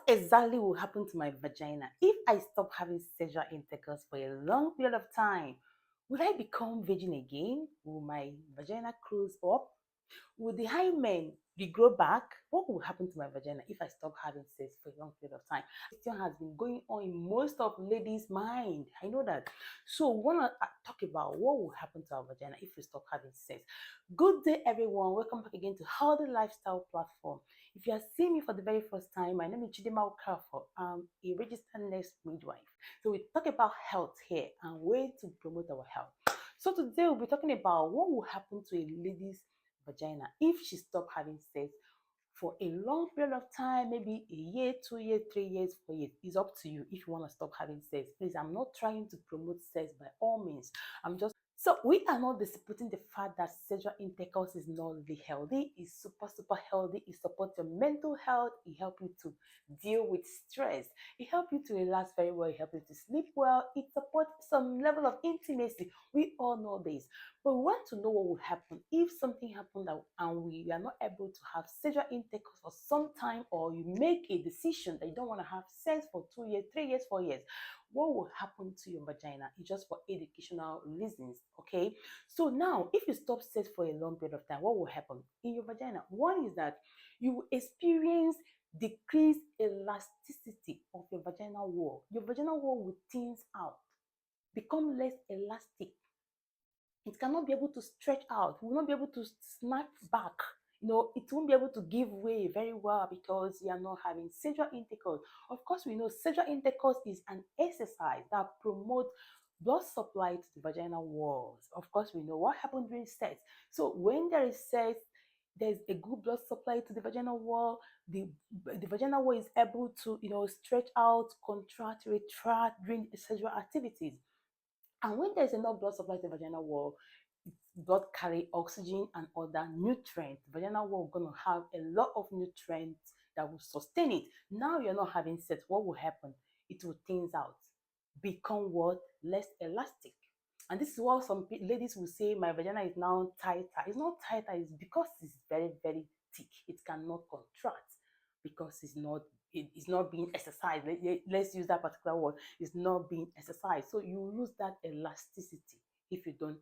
exactly will happen to my vagina if I stop having sexual intercourse for a long period of time? Will I become virgin again? Will my vagina close up? Will the hymen regrow back? What will happen to my vagina if I stop having sex for a long period of time? This question has been going on in most of ladies' mind. I know that. So, we want to talk about what will happen to our vagina if we stop having sex. Good day, everyone. Welcome back again to Healthy Lifestyle Platform. If you are seeing me for the very first time, my name is Chidima Okafor. I'm a registered nurse midwife. So, we talk about health here and ways to promote our health. So, today we'll be talking about what will happen to a lady's vagina if she stopped having sex for a long period of time, maybe a year, 2 years, 3 years, 4 years. It's up to you if you want to stop having sex. Please, I'm not trying to promote sex by all means. I'm just so we are not disputing the fact that sexual intercourse is not really healthy. It's super healthy. It supports your mental health. It helps you to deal with stress. It helps you to relax very well. It helps you to sleep well. It supports some level of intimacy. We all know this. But we want to know what will happen if something happened and we are not able to have sexual intercourse for some time, or you make a decision that you don't want to have sex for 2 years, 3 years, 4 years. What will happen to your vagina? It's just for educational reasons, okay? So now, if you stop sex for a long period of time, what will happen in your vagina? One is that you will experience decreased elasticity of your vaginal wall. Your vaginal wall will thins out, become less elastic. It cannot be able to stretch out, will not be able to snap back. It won't be able to give way very well because you are not having sexual intercourse. Of course, we know sexual intercourse is an exercise that promotes blood supply to the vaginal walls. Of course, we know what happens during sex. So when there is sex, there's a good blood supply to the vaginal wall. The vaginal wall is able to, stretch out, contract, retract during sexual activities. And when there's enough blood supply to the vaginal wall, blood carry oxygen and other nutrients. The vaginal wall gonna have a lot of nutrients that will sustain it. Now you're not having sex. What will happen? It will thins out, become what? Less elastic. And this is what some ladies will say, my vagina is now tighter. It's not tighter, it's because it's very thick. It cannot contract because it's not being exercised. Let's use that particular word. It's not being exercised. So you lose that elasticity if you don't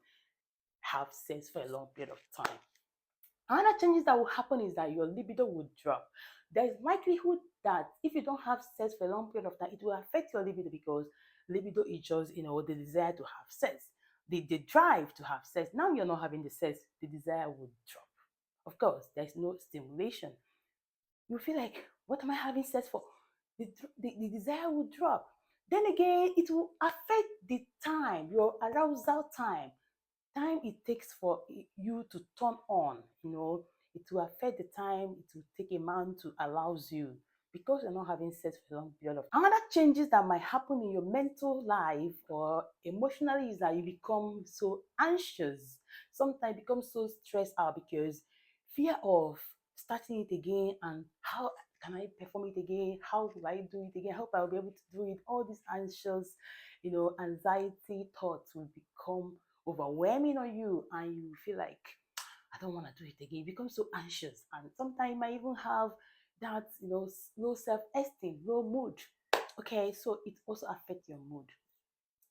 have sex for a long period of time. Another changes that will happen is that your libido will drop. There is likelihood that if you don't have sex for a long period of time, it will affect your libido because libido is just, the desire to have sex, the drive to have sex. Now you're not having the sex, the desire will drop. Of course, there's no stimulation. You feel like, what am I having sex for? The desire will drop. Then again, it will affect the time, your arousal time it takes for you to turn on. It will affect the time it will take a man to arouse you because you're not having sex for a long period of time. Another changes that might happen in your mental life or emotionally is that you become so anxious. Sometimes you become so stressed out because fear of starting it again, and how can I perform it again? How will I do it again? How I'll be able to do it? All these anxious, anxiety thoughts will become overwhelming on you, and you feel like, I don't want to do it again. You become so anxious, and sometimes you might even have that, low self-esteem, low mood. Okay, so it also affects your mood.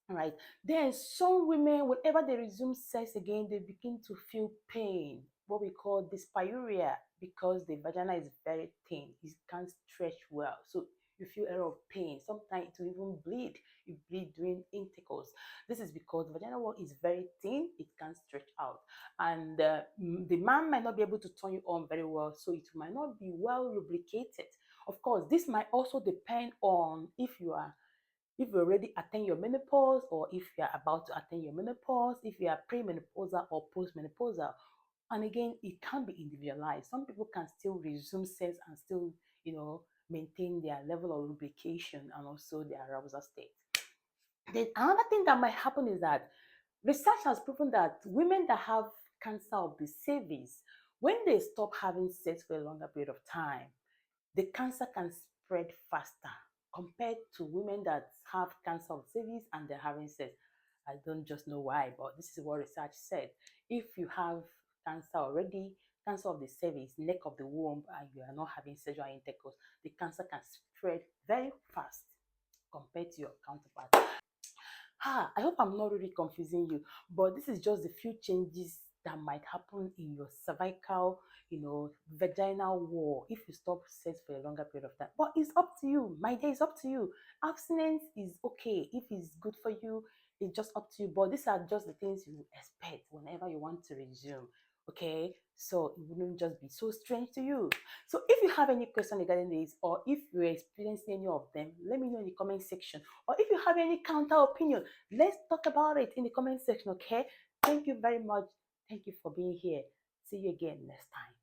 All right. Then some women, whenever they resume sex again, they begin to feel pain, what we call dyspyorrhea, because the vagina is very thin. It can't stretch well. So you feel a lot of pain. Sometimes it will even bleed. You bleed during intercourse. This is because the vaginal wall is very thin. It can't stretch out. And the man might not be able to turn you on very well. So it might not be well lubricated. Of course, this might also depend on if you already attain your menopause, or if you are about to attain your menopause, if you are premenopausal or postmenopausal. And again, it can be individualized. Some people can still resume sex and still, maintain their level of lubrication and also their arousal state. Then another thing that might happen is that research has proven that women that have cancer of the cervix, when they stop having sex for a longer period of time, the cancer can spread faster compared to women that have cancer of cervix and they're having sex. I don't just know why, but this is what research said. If you have cancer already, cancer of the cervix, neck of the womb, and you are not having sexual intercourse, the cancer can spread very fast compared to your counterpart. I hope I'm not really confusing you, but this is just the few changes that might happen in your cervical, vaginal wall if you stop sex for a longer period of time. But it's up to you. My day is up to you. Abstinence is okay if it's good for you. It's just up to you. But these are just the things you expect whenever you want to resume. Okay, so it wouldn't just be so strange to you. So if you have any question regarding this, or if you're experiencing any of them, let me know in the comment section. Or if you have any counter opinion, let's talk about it in the comment section, okay? Thank you very much. Thank you for being here. See you again next time.